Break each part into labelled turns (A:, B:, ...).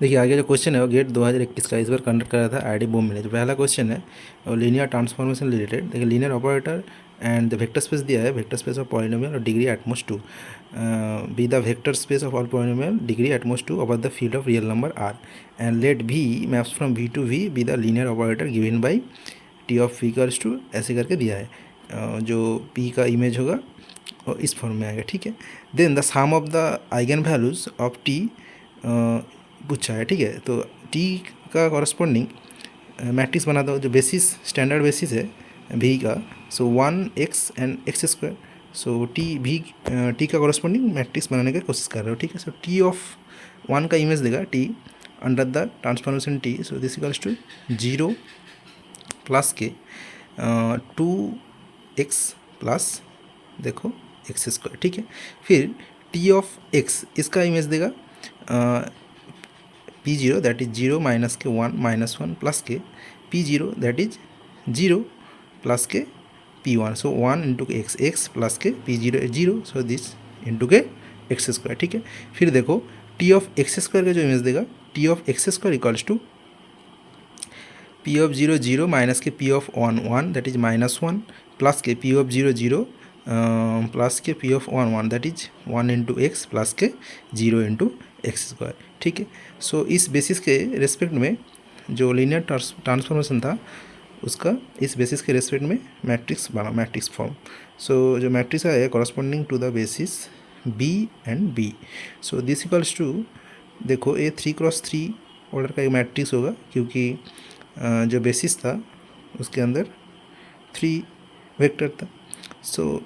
A: देखिए आगे जो क्वेश्चन है वो गेट 2021 का इस बार कंडक्ट करा था आईआईटी बॉम्बे में। जो पहला क्वेश्चन है वो लीनियर ट्रांसफॉर्मेशन रिलेटेड। देखिए linear operator and the vector space दिया है, वेक्टर स्पेस ऑफ पॉलिनोमियल और degree at most 2 be the vector space of all polynomial degree at most 2 over the field of real number R and let भी maps from v to v be the linear operator given by T of v curse to, ऐसे करके दिया है। जो P का image होगा वो इस फॉर्म में आएगा, ठीक है। Then the sum of the eigen values of T पूछा है, ठीक है। तो टी का कॉरस्पॉन्डिंग मैट्रिक्स बना दो, जो बेसिस स्टैंडर्ड बेसिस है भी का, सो 1x and x square. So T का कॉरस्पॉन्डिंग मैट्रिक्स बनाने की कोशिश कर रहे हो, ठीक है। सो टी ऑफ 1 का इमेज देगा T under the transformation T, so this equals to 0 plus के 2x प्लस देखो एक्स स्क्वायर, ठीक है। फिर टी ऑफ एक्स इसका इमेज देगा P0 दैट इज 0 माइनस के 1 माइनस 1 प्लस के P0 दैट इज 0 प्लस के P1, सो 1 इंटू के एक्स प्लस के P0 is 0, so this into के एक्स स्क्वायर, ठीक है। फिर देखो टी ऑफ एक्स स्क्वायर का जो इमेज देगा T of x square equals to P of 0 0 minus के P of 1 1 that is minus 1 plus के P ऑफ 0 0 प्लस के P of 1 1 that is 1 into x plus के 0 इंटू एक्स स्क्वायर, ठीक है। सो इस बेसिस के रेस्पेक्ट में जो लीनियर ट्रांसफॉर्मेशन था उसका इस बेसिस के रेस्पेक्ट में मैट्रिक्स बना, मैट्रिक्स फॉर्म। सो जो मैट्रिक्स है corresponding to the basis B and B, so this equals to देखो ये 3x3 ऑर्डर का एक मैट्रिक्स होगा, क्योंकि जो बेसिस था उसके अंदर 3 वेक्टर था। सो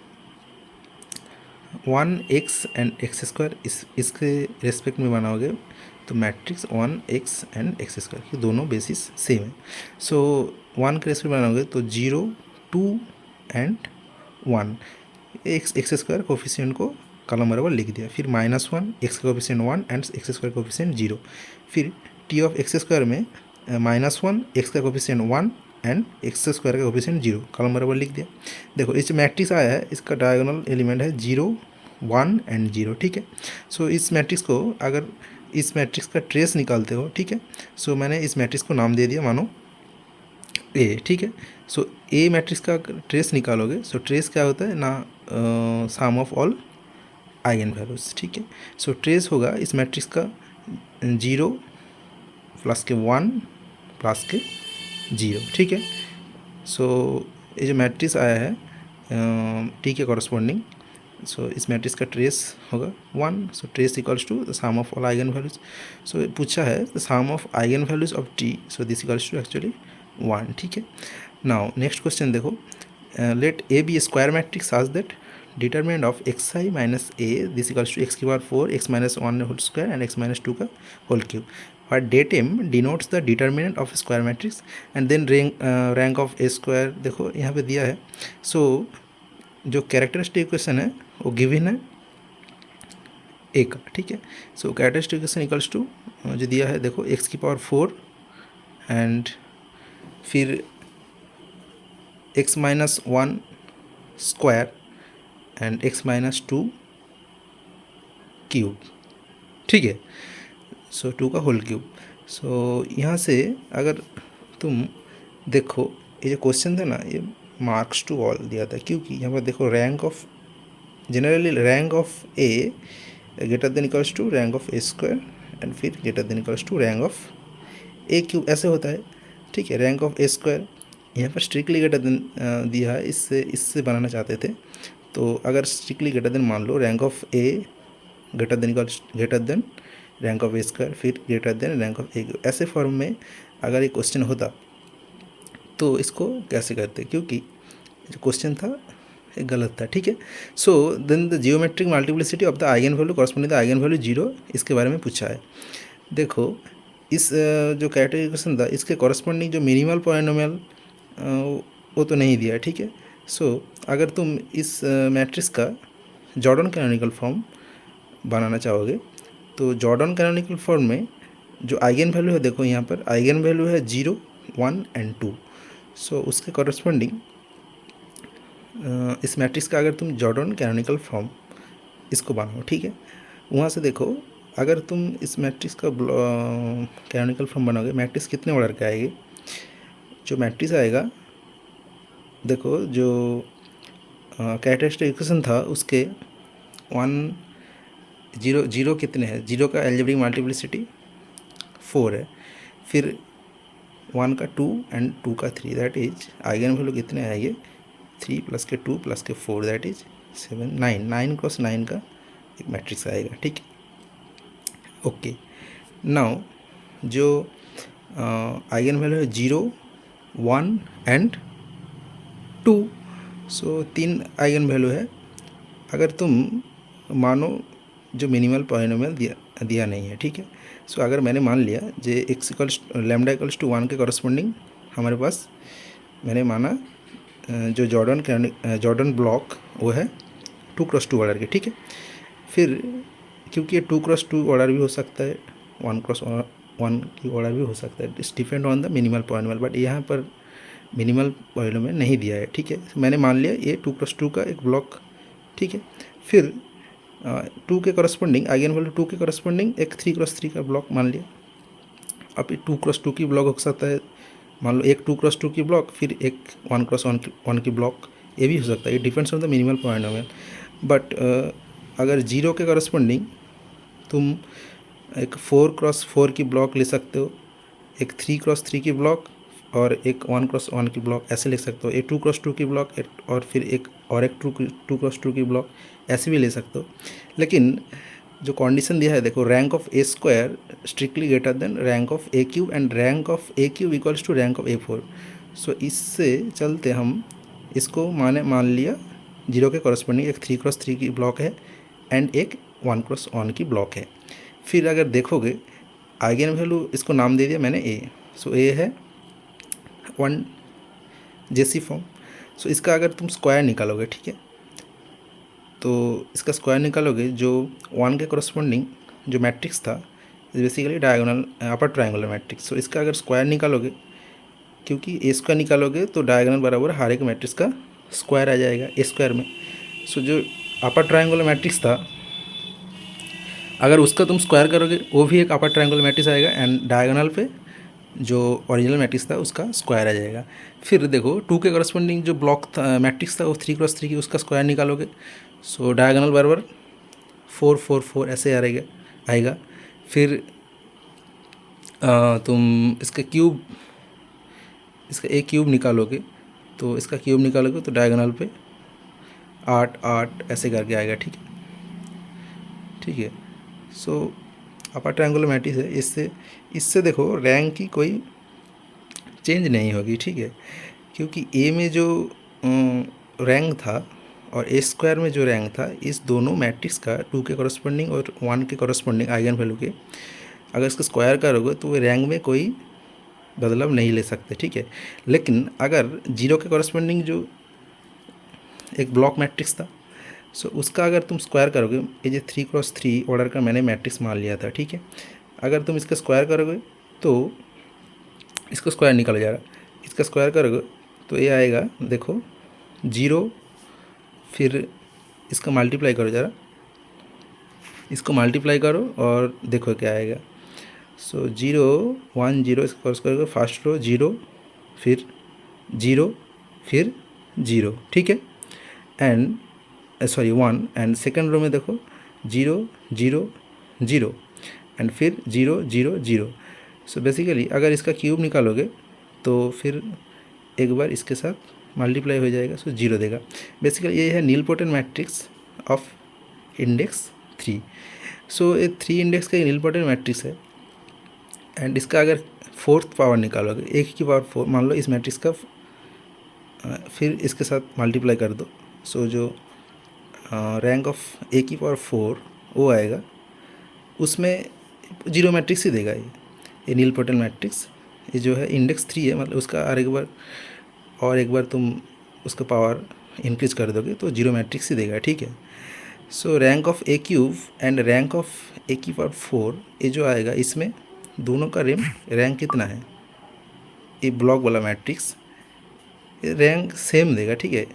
A: 1x एंड एक्स स्क्वायर इसके रेस्पेक्ट में बनाओगे तो matrix 1x and x square की दोनों बेसिस सेम है। सो 1 के रेस्पेक्ट में बनाओगे तो 0 2 एंड 1 एक्स स्क्वायर कोफिशिएंट को कॉलम बराबर लिख दिया। फिर -1 एक्स का coefficient 1 and x square coefficient 0। फिर टी ऑफ एक्स स्क्वायर में -1 एक्स का कोफिशिएंट 1 एंड एक्स स्क्वायर का कोफिशिएंट 0 कॉलम बराबर लिख दिया। देखो इस मैट्रिक्स आया है, इसका डायगोनल एलिमेंट है 0 1 एंड 0, ठीक है। सो इस मैट्रिक्स को अगर इस मैट्रिक्स का ट्रेस निकालते हो, ठीक है। सो मैंने इस मैट्रिक्स को नाम दे दिया मानो ए, ठीक है। सो ए मैट्रिक्स का ट्रेस निकालोगे, सो ट्रेस क्या होता है ना, सम ऑफ ऑल आइगन वैल्यूज, ठीक है। सो ट्रेस होगा इस मैट्रिक्स का 0 प्लस के 1 प्लस के 0, ठीक है। सो ये जो मैट्रिक्स आया है टी के कॉरस्पॉन्डिंग, सो इस मैट्रिक्स का ट्रेस होगा 1, so trace equals to the sum of all eigen values. So पूछा है the sum of eigen values of T, so this equals to actually 1, ठीक है। नाउ नेक्स्ट क्वेश्चन देखो, let A be square matrix such that determinant of x I minus A this equals to x की power 4 x minus 1 whole square and x minus 2 का whole cube, where datem denotes the determinant of square matrix and then rank of a square देखो यहाँ पे दिया है। सो जो characteristic equation है वो गिवन है ए का, ठीक है। सो कैरेक्टरिस्टिक इक्वेशन इक्वल्स टू जो दिया है देखो एक्स की पावर 4 एंड फिर x minus 1 square and x minus 2 cube, ठीक है। सो 2 का होल क्यूब। सो यहाँ से अगर तुम देखो ये जो क्वेश्चन था ना ये मार्क्स टू ऑल दिया था, क्योंकि यहाँ पर देखो rank of generally rank of A greater than equals to rank of A square and फिर greater than equals to rank of A cube, ऐसे होता है, ठीक है। रैंक ऑफ ए स्क्वायर यहाँ पर स्ट्रिक्टली ग्रेटर देन दिया है, इससे बनाना चाहते थे। तो अगर स्ट्रिक्टली ग्रेटर देन मान लो rank of A greater than rank of A square फिर ग्रेटर देन रैंक ऑफ ए, ऐसे फॉर्म में अगर ये क्वेश्चन होता तो इसको कैसे करते, क्योंकि जो क्वेश्चन था ये गलत था, ठीक है। So then the geometric multiplicity of the eigen value corresponding the eigen value 0, इसके बारे में पूछा है। देखो इस जो कैटेगरी था इसके कॉरस्पॉन्डिंग जो मिनिमल पॉलिनोमियल वो तो नहीं दिया है, ठीक है। सो अगर तुम इस मैट्रिक्स का जॉर्डन कैनोनिकल फॉर्म बनाना चाहोगे तो जॉर्डन कैनोनिकल फॉर्म में जो आइगन वैल्यू है देखो यहाँ पर आइगन वैल्यू है 0 1 एंड 2। सो उसके कॉरस्पॉन्डिंग इस मैट्रिक्स का अगर तुम जॉर्डन कैनोनिकल फॉर्म इसको बनाओ, ठीक है। वहाँ से देखो अगर तुम इस मैट्रिक्स का कैनोनिकल फॉर्म बनाओगे, मैट्रिक्स कितने ऑर्डर का आएगी? जो मैट्रिक्स आएगा, देखो जो कैरेक्टरिस्टिक इक्वेशन था उसके 1 0 0 कितने हैं? 0 का एल्जेब्रिक मल्टीप्लिसिटी 4 है, फिर 1 का 2 एंड 2 का 3, दैट इज आइगन वैल्यू कितने आएंगे? 3 प्लस के 2 प्लस के 4, दैट इज 7 9 9 क्रॉस 9 का एक मैट्रिक्स आएगा, ठीक है। ओके, नाउ जो आइगन वैल्यू है 0 1 एंड 2, सो 3 आइगन वैल्यू है। अगर तुम मानो जो मिनिमल पॉलिनोमियल दिया नहीं है, ठीक है। सो अगर मैंने मान लिया J x equals lambda equals to 1 के कॉरस्पॉन्डिंग हमारे पास मैंने माना जो जॉर्डन ब्लॉक वो है 2 क्रॉस 2 ऑर्डर के, ठीक है। फिर क्योंकि ये 2 क्रॉस 2 ऑर्डर भी हो सकता है, 1 क्रॉस 1 की ऑर्डर भी हो सकता है, it's depend on the minimal polynomial, but यहाँ पर मिनिमल पॉलिनोमियल नहीं दिया है, ठीक है। मैंने मान लिया ये 2 क्रॉस 2 का एक ब्लॉक, ठीक है। फिर 2 के करस्पॉन्डिंग आइगन वैल्यू 2 के करस्पॉन्डिंग एक 3 क्रॉस 3 का ब्लॉक मान लिया। अब ये 2 क्रॉस 2 की ब्लॉक हो सकता है, मान लो एक 2 क्रॉस 2 की ब्लॉक, फिर एक 1 क्रॉस 1 की ब्लॉक, ये भी हो सकता है, ये depends on the minimal polynomial. But अगर 0 के करस्पॉन्डिंग तुम एक 4 क्रॉस 4 की ब्लॉक ले सकते हो, एक 3 क्रॉस 3 की ब्लॉक और एक 1 क्रॉस 1 की ब्लॉक, ऐसे लिख सकते हो। एक 2 क्रॉस 2 की ब्लॉक और फिर एक 2 क्रॉस 2 की ब्लॉक, ऐसे भी ले सकते हो। लेकिन जो कंडीशन दिया है देखो, rank of A square strictly greater than rank of A cube and rank of A cube equals to rank of ए4। सो इससे चलते हम इसको मान लिया 0 के कॉरस्पॉन्डिंग एक 3 क्रॉस 3 की ब्लॉक है एंड एक 1 क्रॉस 1 की ब्लॉक है। फिर अगर देखोगे आइगन वैल्यू इसको नाम दे दिया मैंने ए, सो ए है 1 जेसी फॉर्म। सो इसका अगर तुम स्क्वायर निकालोगे, ठीक है, तो इसका स्क्वायर निकालोगे जो 1 के कॉरस्पॉन्डिंग जो मैट्रिक्स था, basically diagonal upper triangular matrix. So इसका अगर स्क्वायर निकालोगे, क्योंकि ए स्क्वायर निकालोगे तो डायगोनल बराबर हर एक मैट्रिक्स का स्क्वायर आ जाएगा ए स्क्वायर में। सो जो अपर ट्रायंगुलर मैट्रिक्स था, अगर उसका तुम स्क्वायर करोगे वो भी एक अपर ट्रायंगुलर मैट्रिक्स आएगा एंड डायगोनल पे जो ओरिजिनल मैट्रिक्स था उसका स्क्वायर आ जाएगा। फिर देखो 2 के करस्पॉन्डिंग जो ब्लॉक था मैट्रिक्स था वो 3 क्रॉस 3 की, उसका स्क्वायर निकालोगे, सो डायगोनल बराबर 4 4 4 ऐसे आएगा। फिर तुम इसका ए क्यूब निकालोगे, तो इसका क्यूब निकालोगे तो डायगोनल पे 8 8 ऐसे करके आएगा, ठीक है। सो अपर ट्रायंगुलर मैट्रिक्स है, इससे देखो रैंक की कोई चेंज नहीं होगी, ठीक है, क्योंकि ए में जो रैंक था और ए स्क्वायर में जो रैंक था, इस दोनों मैट्रिक्स का 2 के कॉरस्पॉन्डिंग और 1 के कॉरस्पॉन्डिंग आइगन वैल्यू के अगर इसका स्क्वायर करोगे तो वो रैंक में कोई बदलाव नहीं ले सकते, ठीक है। लेकिन अगर 0 के कॉरस्पॉन्डिंग जो एक ब्लॉक मैट्रिक्स था, सो उसका अगर तुम स्क्वायर करोगे, ये जो 3 क्रॉस 3 ऑर्डर का मैंने मैट्रिक्स मान लिया था, ठीक है, अगर तुम इसका स्क्वायर करोगे तो इसका स्क्वायर निकल जाएगा, इसका स्क्वायर करोगे तो ये आएगा देखो 0, फिर इसका मल्टीप्लाई करो ज़रा, इसको मल्टीप्लाई करो और देखो क्या आएगा। सो 0 1 0 इसका क्रॉस करोगे, फर्स्ट रो 0 फिर 0 फिर 0, ठीक है, एंड 1 एंड सेकेंड रो में देखो 0 0 0 एंड फिर 0 0 0। सो बेसिकली अगर इसका क्यूब निकालोगे तो फिर एक बार इसके साथ मल्टीप्लाई हो जाएगा, सो 0 देगा। बेसिकली ये है नीलपोटेंट मैट्रिक्स ऑफ इंडेक्स 3। सो ये 3 इंडेक्स का नीलपोटेंट मैट्रिक्स है एंड इसका अगर 4th पावर निकालोगे, 1 की पावर 4 मान लो इस मैट्रिक्स का, फिर इसके साथ मल्टीप्लाई कर दो, सो जो रैंक ऑफ ए की पावर 4 वो आएगा, उसमें 0 मैट्रिक्स ही देगा। ये नीलपोटेंट मैट्रिक्स ये जो है इंडेक्स 3 है, मतलब उसका और एक बार तुम उसका पावर इंक्रीज कर दोगे तो 0 मैट्रिक्स ही देगा, ठीक है। So rank of A cube and rank of A की पावर 4 ये जो आएगा, इसमें दोनों का रैंक कितना है, ये ब्लॉक वाला मैट्रिक्स रैंक सेम देगा, ठीक है।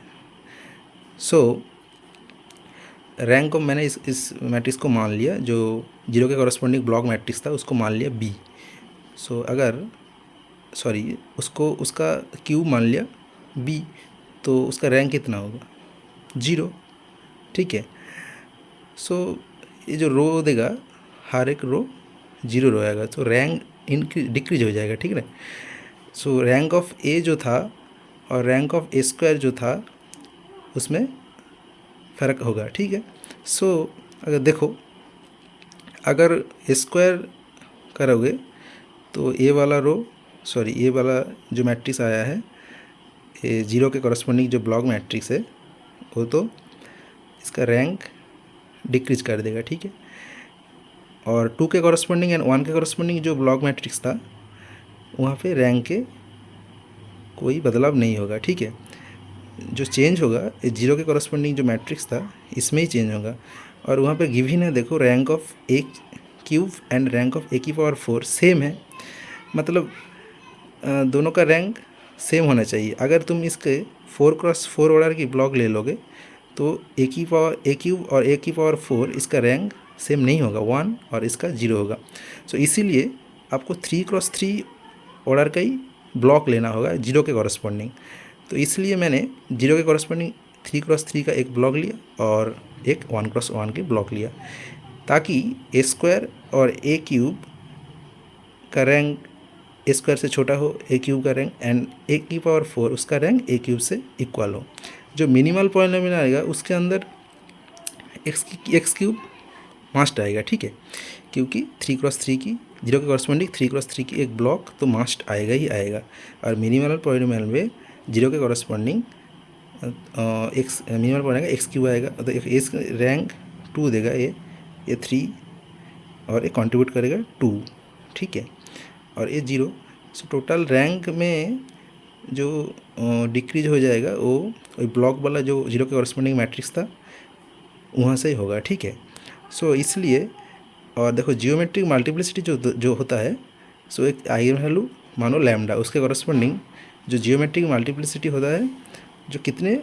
A: सो रैंक ऑफ, मैंने इस मैट्रिक्स को मान लिया, जो जीरो के कॉरस्पॉन्डिंग ब्लॉक मैट्रिक्स था उसको मान लिया बी। सो अगर उसको उसका क्यूब मान लिया बी, तो उसका रैंक कितना होगा? 0। ठीक है। सो ये जो रो देगा, हर एक रो 0 रो आएगा, तो रैंक डिक्रीज हो जाएगा। ठीक है ना। सो रैंक ऑफ ए जो था और रैंक ऑफ ए स्क्वायर जो था उसमें फ़र्क होगा। ठीक है। सो अगर देखो, अगर ए स्क्वायर करोगे तो ए वाला ए वाला जो मैट्रिक्स आया है, ये 0 के कॉरस्पॉन्डिंग जो ब्लॉक मैट्रिक्स है, वो तो इसका रैंक डिक्रीज कर देगा। ठीक है। और 2 के कॉरस्पॉन्डिंग एंड 1 के कॉरस्पॉन्डिंग जो ब्लॉक मैट्रिक्स था, वहाँ पे रैंक के कोई बदलाव नहीं होगा। ठीक है। जो चेंज होगा, ये 0 के कॉरस्पॉन्डिंग जो मैट्रिक्स था इसमें ही चेंज होगा। और वहाँ पे गिवन है, देखो, rank of A cube and rank of A की पावर 4 सेम है, मतलब दोनों का रैंक सेम होना चाहिए। अगर तुम इसके 4x4 ऑर्डर की ब्लॉक ले लोगे तो ए क्यूब और ए की पावर 4 इसका रैंक सेम नहीं होगा, 1 और इसका 0 होगा। सो इसीलिए आपको 3x3 ऑर्डर का ही ब्लॉक लेना होगा 0 के कॉरस्पॉन्डिंग। तो इसलिए मैंने 0 के कॉरस्पॉन्डिंग 3x3 का एक ब्लॉक लिया और एक 1x1 के ब्लॉक लिया, ताकि ए स्क्वायर और ए क्यूब का रैंक ए स्क्वायर से छोटा हो, ए क्यूब का रैंक, एंड ए की पावर 4 उसका रैंक ए क्यूब से इक्वल हो। जो मिनिमल पॉलिनोमियल आएगा उसके अंदर एक्स क्यूब मस्ट आएगा। ठीक है। क्योंकि 3x3 की 0 के कॉरस्पॉन्डिंग 3x3 की एक ब्लॉक तो मस्ट आएगा ही आएगा। और मिनिमल पॉलिनोमियल में 0 के corresponding x minimal point x cube आएगा, तो इस रैंक 2 देगा, ये 3 और ये कंट्रीब्यूट करेगा 2। ठीक है। और ये 0। सो टोटल रैंक में जो डिक्रीज हो जाएगा वो ब्लॉक वाला जो 0 के कॉरस्पॉन्डिंग मैट्रिक्स था वहाँ से ही होगा। ठीक है। सो इसलिए, और देखो, जियोमेट्रिक मल्टीप्लिसिटी जो होता है, सो एक आइगन वैल्यू मानो लैम्डा, उसके कॉरस्पॉन्डिंग जो जियोमेट्रिक मल्टीप्लिसिटी होता है, जो कितने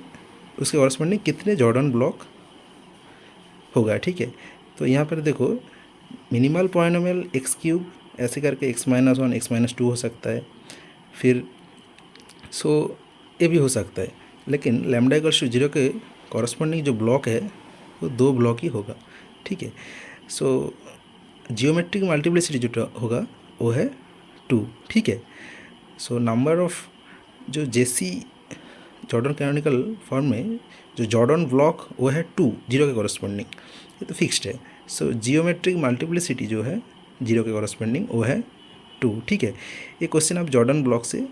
A: उसके कॉरस्पॉन्डिंग कितने जॉर्डन ब्लॉक होगा। ठीक है। तो यहाँ पर देखो, मिनिमल पॉलिनोमियल एक्स क्यूब ऐसे करके x-1 x-2 हो सकता है, फिर ये भी हो सकता है, लेकिन लैम्डा इक्वल्स टू 0 के कॉरस्पॉन्डिंग जो ब्लॉक है वो 2 ब्लॉक ही होगा। ठीक है। सो जियोमेट्रिक मल्टीप्लिसिटी जो होगा वो है 2। ठीक है। सो नंबर ऑफ जो जेसी जॉर्डन कैनोनिकल फॉर्म में जो जॉर्डन ब्लॉक वो है 2 0 के कॉरस्पॉन्डिंग, ये तो फिक्स्ड है। सो जियोमेट्रिक मल्टीप्लिसिटी जो है 0 के कॉरस्पॉन्डिंग वो है 2। ठीक है। ये क्वेश्चन आप जॉर्डन ब्लॉक से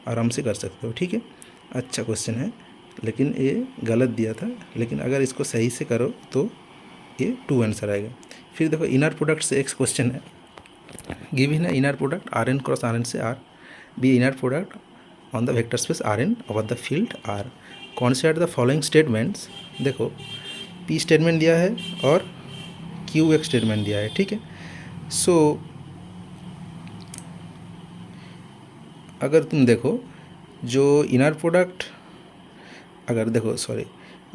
A: आराम से कर सकते हो। ठीक है। अच्छा क्वेश्चन है, लेकिन ये गलत दिया था, लेकिन अगर इसको सही से करो तो ये 2 आंसर आएगा। फिर देखो, इनर प्रोडक्ट से एक क्वेश्चन है, गिवन है inner product Rn cross Rn से R be inner product on the vector space Rn over the field R। Consider the following statements. देखो, P स्टेटमेंट दिया है और Q एक स्टेटमेंट दिया है। ठीक है। सो अगर तुम देखो, जो इनर प्रोडक्ट, अगर देखो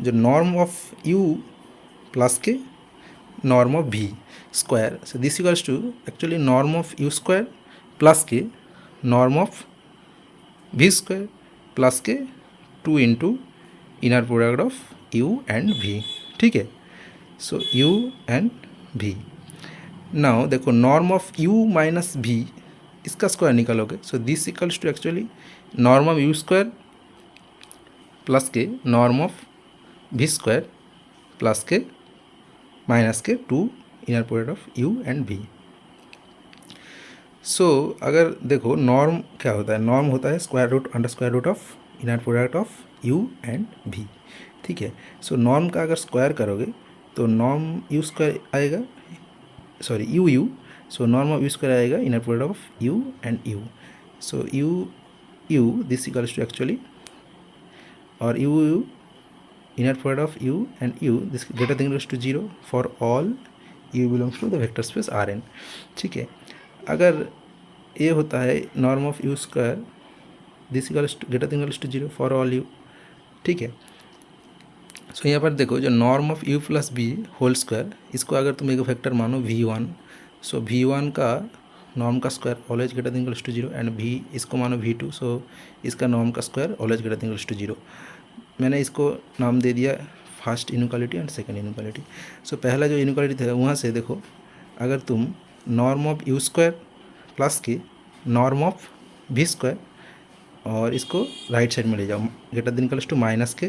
A: जो नॉर्म ऑफ U प्लस के norm of V square, so this equals to actually norm of U square plus के norm of V square plus के 2 into inner product of U and V। ठीक है। So U and V। Now देखो, norm of U minus V इसका square निकालोगे, so this equals to actually norm of U square plus के norm of V square plus के minus के 2 inner product of U and V। सो अगर देखो, norm क्या होता है? नॉर्म होता है square root under square root of inner product of U and V। ठीक है। सो नॉर्म का अगर स्क्वायर करोगे तो नॉर्म U स्क्वायर आएगा, U। So norm of U square आएगा inner product of U and U। So U this equals to actually, और U inner product of U and U this greater than equals to 0 for all U belongs to the vector space Rn। ठीक है। अगर ये होता है norm of U square this equals to greater than equals to 0 for all U। ठीक है। So यहाँ पर देखो जो norm of u plus B whole square, इसको अगर तुम एक फैक्टर मानो v1, सो v1 का नॉर्म का square always greater than equals to 0 and v इसको मानो v2, सो इसका नॉर्म का square always greater than equals to 0। मैंने इसको नाम दे दिया first inequality and second inequality. So पहला जो इनइक्वालिटी था वहाँ से देखो, अगर तुम norm of u square plus के नॉर्म ऑफ v स्क्वायर और इसको राइट साइड में ले जाओ, greater than equals to minus के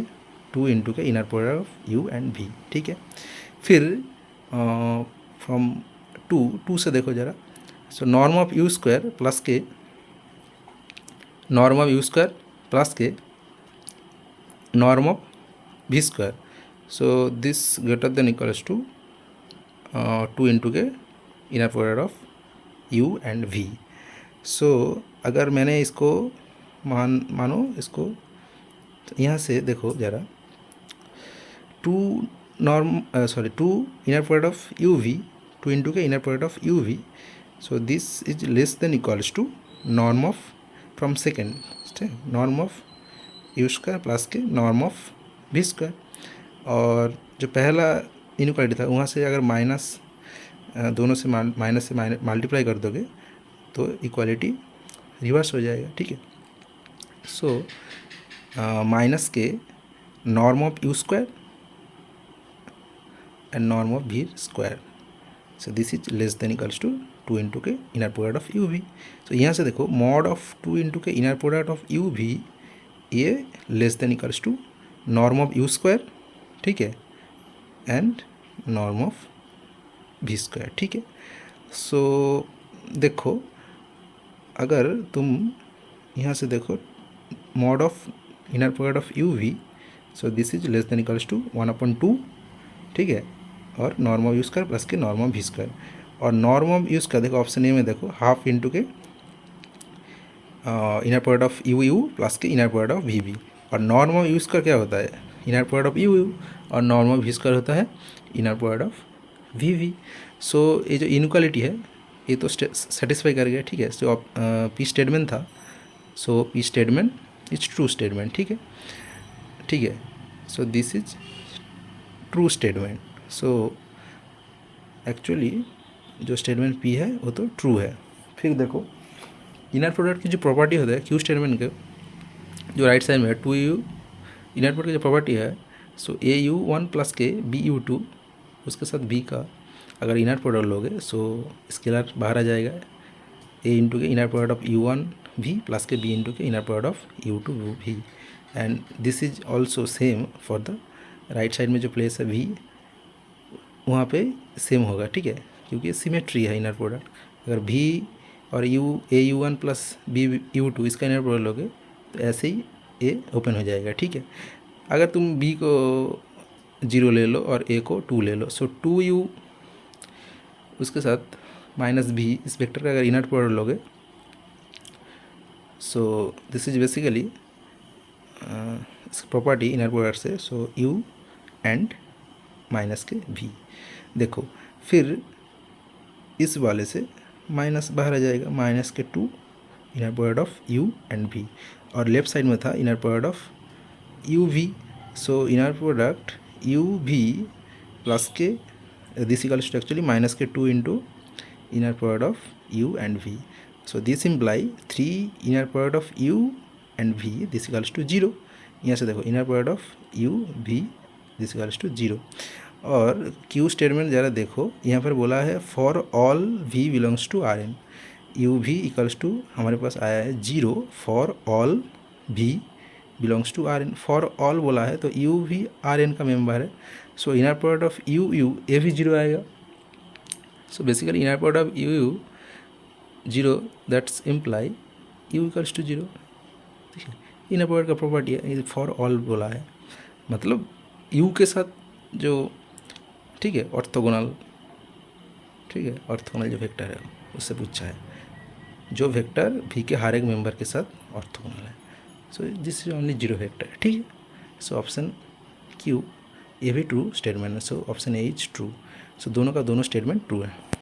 A: 2 इंटू के inner product of u and v, ठीक है। फिर फ्रॉम टू से देखो ज़रा, so norm of u square plus के norm of u square plus के norm of v square, so this greater than equals to 2 into के inner product of u and v। सो अगर मैंने इसको मानो इसको, तो यहाँ से देखो ज़रा, 2 inner product of u v, 2 into के inner product of u v, so this is less than equals to norm of from second norm of u square plus के नॉर्म ऑफ v स्क्वायर। और जो पहला inequality था वहाँ से अगर minus दोनों से माइनस से मल्टीप्लाई कर दोगे तो इक्वालिटी रिवर्स हो जाएगा, ठीक है। सो माइनस के norm of u square and norm of v square, so this is less than equals to 2 into के inner product of u v। तो यहाँ से देखो मॉड ऑफ 2 इंटू के inner product of u v, ये less than equals to norm of u square, ठीक है, and norm of v square, ठीक है। सो देखो अगर तुम यहाँ से देखो mod of inner product of u v, so this is less than equals to 1/2, ठीक है, और norm of u square plus के नॉर्म ऑफ v स्क्वायर। और नॉर्म ऑफ u स्क्वायर देखो ऑप्शन ए में देखो हाफ इंटू के inner product of u plus के inner product of v v। और नॉर्म ऑफ u स्क्वायर क्या होता है, इनर प्रोडक्ट ऑफ u और नॉर्म ऑफ v स्क्वायर होता है inner product of v v। सो ये जो इनइक्वालिटी है ये तो सेटिस्फाई कर गया, ठीक है। सो पी स्टेटमेंट था, so P statement is true statement, ठीक है, ठीक है। So this is true statement. So actually जो स्टेटमेंट पी है वो तो ट्रू है। फिर देखो इनर प्रोडक्ट की जो प्रॉपर्टी होता है क्यू स्टेटमेंट के जो राइट साइड में है 2u, इनर प्रोडक्ट की जो प्रॉपर्टी है, सो au1 प्लस के bu2 उसके साथ b का अगर इनर प्रोडक्ट लोगे सो स्केलर बाहर आ जाएगा, a इंटू के inner product of u1 v plus के b इंटू के inner product of u2 v, and this is also same for the right side में जो प्लेस है v, वहाँ पे सेम होगा, ठीक है, क्योंकि सिमेट्री है इनर प्रोडक्ट। अगर v और au1 प्लस bu2 इसका इनर प्रोडक्ट लोगे तो ऐसे ही a ओपन हो जाएगा, ठीक है। अगर तुम b को 0 ले लो और a को 2 ले लो, सो 2u उसके साथ माइनस b इस वेक्टर का अगर इनर प्रोडक्ट लोगे, सो this is basically property inner product से, सो u एंड माइनस के v। देखो फिर इस वाले से माइनस बाहर आ जाएगा, माइनस के 2 inner product of u and v, और लेफ्ट साइड में था inner product of u v, so inner product u v plus के this equals to actually minus के 2 into inner product of u and v, so this imply 3 inner product of u and v this equals to 0। यहाँ से देखो inner product of u v this equals to 0। और Q statement ज़रा देखो, यहाँ पर बोला है for all v belongs to R N, u v equals to हमारे पास आया है 0 for all v belongs to R N. For all बोला है तो u v आर एन का मेंबर है, so inner product of u ये भी 0 आएगा। So basically inner product of u 0 that's imply u equals to 0, ठीक है। इनर प्रोडक्ट का प्रॉपर्टी है, फॉर ऑल बोला है, मतलब u के साथ जो, ठीक है, ऑर्थोगोनल, ठीक है, ऑर्थोगोनल जो वेक्टर है उससे पूछा है, जो वेक्टर v के हर एक मेंबर के साथ ऑर्थोगोनल है, so this is only 0 vector, ठीक है। सो ऑप्शन क्यू ये भी ट्रू स्टेटमेंट है, so option A is true. So दोनों का दोनों स्टेटमेंट ट्रू है।